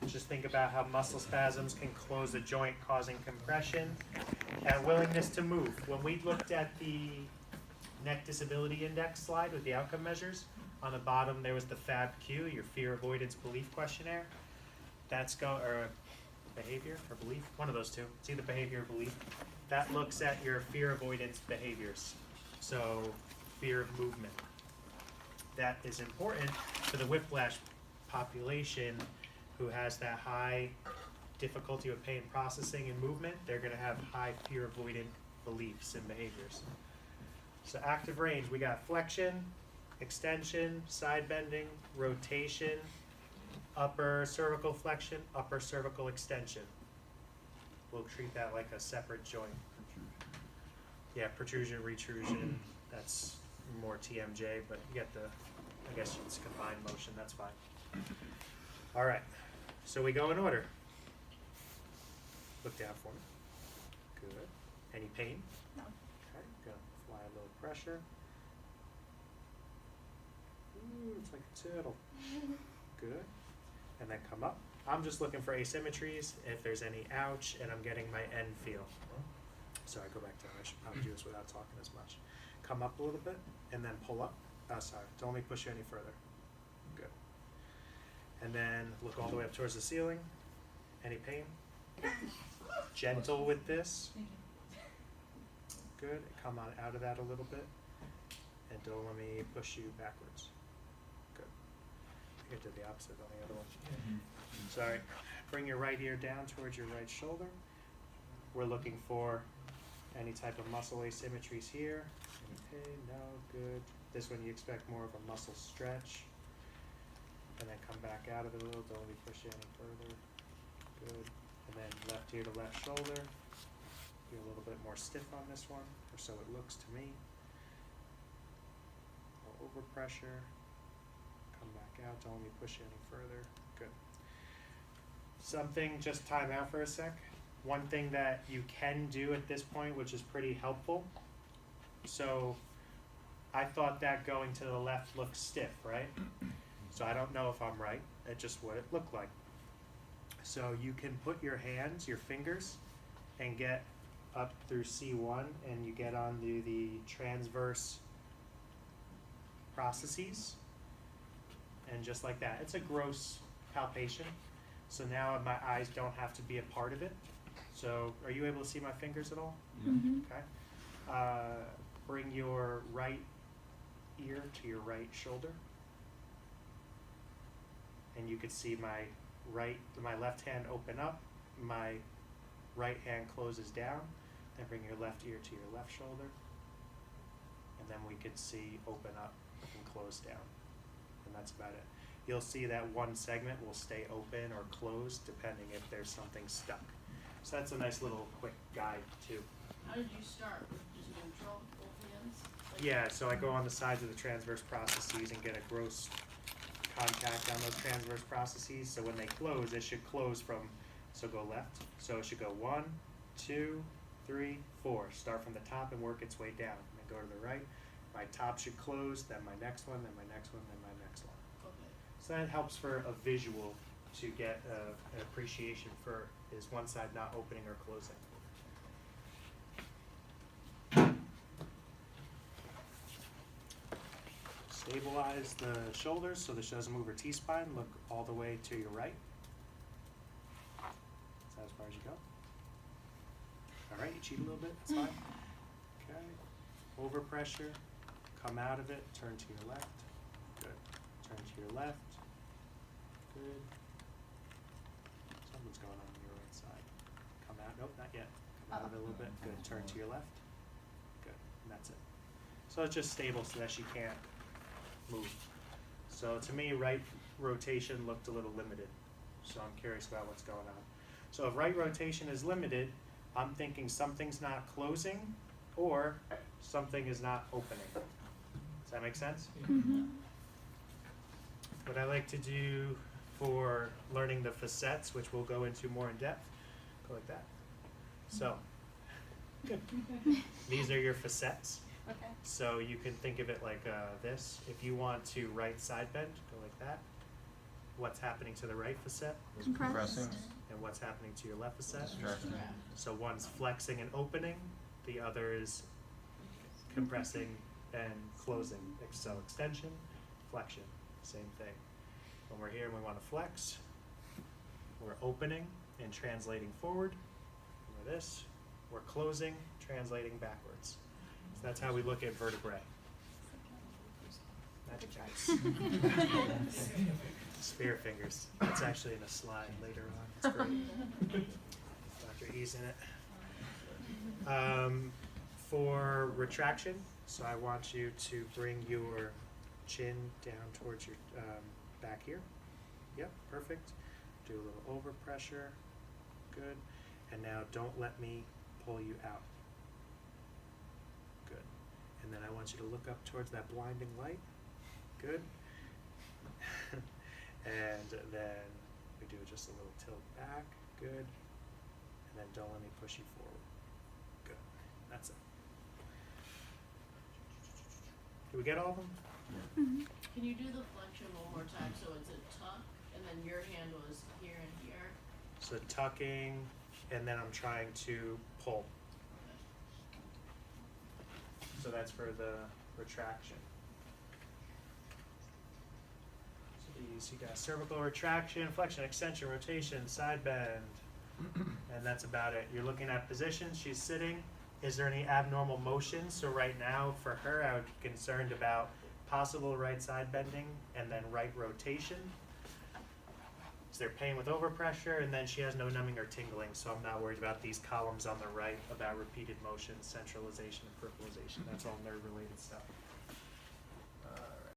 Just think about how muscle spasms can close a joint, causing compression and willingness to move. When we looked at the neck disability index slide with the outcome measures, on the bottom there was the FAB-Q, your fear avoidance belief questionnaire. That's or behavior or belief, one of those two. It's either behavior or belief. That looks at your fear avoidance behaviors. So fear of movement. That is important for the whiplash population who has that high difficulty with pain processing and movement. They're going to have high fear avoidant beliefs and behaviors. So active range, we got flexion, extension, side bending, rotation, upper cervical flexion, upper cervical extension. We'll treat that like a separate joint. Yeah, protrusion, retrusion, that's more TMJ, but you get the, I guess it's combined motion, that's fine. All right, so we go in order. Look down for me. Good. Any pain? No. Okay, gonna apply a little pressure. Ooh, it's like a turtle. Good. And then come up. I'm just looking for asymmetries, if there's any ouch, and I'm getting my end feel. Sorry, go back down. I should probably do this without talking as much. Come up a little bit, and then pull up. Oh, sorry, don't let me push you any further. Good. And then look all the way up towards the ceiling. Any pain? Gentle with this. Good. Come on out of that a little bit. And don't let me push you backwards. Good. I think I did the opposite on the other one. Sorry. Bring your right ear down towards your right shoulder. We're looking for any type of muscle asymmetries here. Any pain? No. Good. This one you expect more of a muscle stretch. And then come back out of it a little. Don't let me push you any further. Good. And then left ear to left shoulder. Be a little bit more stiff on this one, or so it looks to me. No overpressure. Come back out. Don't let me push you any further. Good. Something, just time out for a sec. One thing that you can do at this point, which is pretty helpful. So I thought that going to the left looks stiff, right? So I don't know if I'm right. It's just what it looked like. So you can put your hands, your fingers, and get up through C1, and you get onto the transverse processes. And just like that. It's a gross palpation. So now my eyes don't have to be a part of it. So are you able to see my fingers at all? Mm-hmm. Okay. Bring your right ear to your right shoulder. And you could see my left hand open up, my right hand closes down, then bring your left ear to your left shoulder, and then we could see open up and close down, and that's about it. You'll see that one segment will stay open or closed depending if there's something stuck. So that's a nice little quick guide too. How did you start? With just neutral, both hands? Like Yeah, so I go on the sides of the transverse processes and get a gross contact on those transverse processes. So when they close, it should close from, so go left. So it should go 1, 2, 3, 4. Start from the top and work its way down. And then go to the right. My top should close, then my next one, then my next one, then my next one. Okay. So that helps for a visual to get an appreciation for, is one side not opening or closing. Stabilize the shoulders so this doesn't move her T-spine. Look all the way to your right. Is that as far as you go? All right, you cheat a little bit, that's fine. Okay, overpressure, come out of it, turn to your left. Good, turn to your left. Good. Something's going on your right side. Come out, nope, not yet. Come out of it a little bit, good, turn to your left. Good, and that's it. So it's just stable so that she can't move. So to me, right rotation looked a little limited. So I'm curious about what's going on. So if right rotation is limited, I'm thinking something's not closing or something is not opening. Does that make sense? Mm-hmm. What I like to do for learning the facets, which we'll go into more in depth, go like that. So, good. These are your facets. Okay. So you can think of it like this. If you want to right side bend, go like that. what's happening to the right facet Compressing. and what's happening to your left facet. Stretching. So one's flexing and opening, the other is compressing and closing. So extension, flexion, same thing. When we're here and we want to flex, we're opening and translating forward. We're this, we're closing, translating backwards. So that's how we look at vertebrae. Magic guys. Spear fingers. That's actually in a slide later on. It's great. Dr. E's in it. For retraction, so I want you to bring your chin down towards your back here. Yep, perfect. Do a little overpressure. Good. And now don't let me pull you out. Good. And then I want you to look up towards that blinding light. Good. And then we do just a little tilt back. Good. And then don't let me push you forward. Good. That's it. Did we get all of them? Mm-hmm. Can you do the flexion one more time, so it's a tuck, and then your hand was here and here? So tucking, and then I'm trying to pull. So that's for the retraction. So these, you got cervical retraction, flexion, extension, rotation, side bend. And that's about it. You're looking at position, she's sitting. Is there any abnormal motion? So right now, for her, I would be concerned about possible right side bending and then right rotation. Is there pain with overpressure? And then she has no numbing or tingling, so I'm not worried about these columns on the right, about repeated motion, centralization, and peripheralization. That's all nerve-related stuff.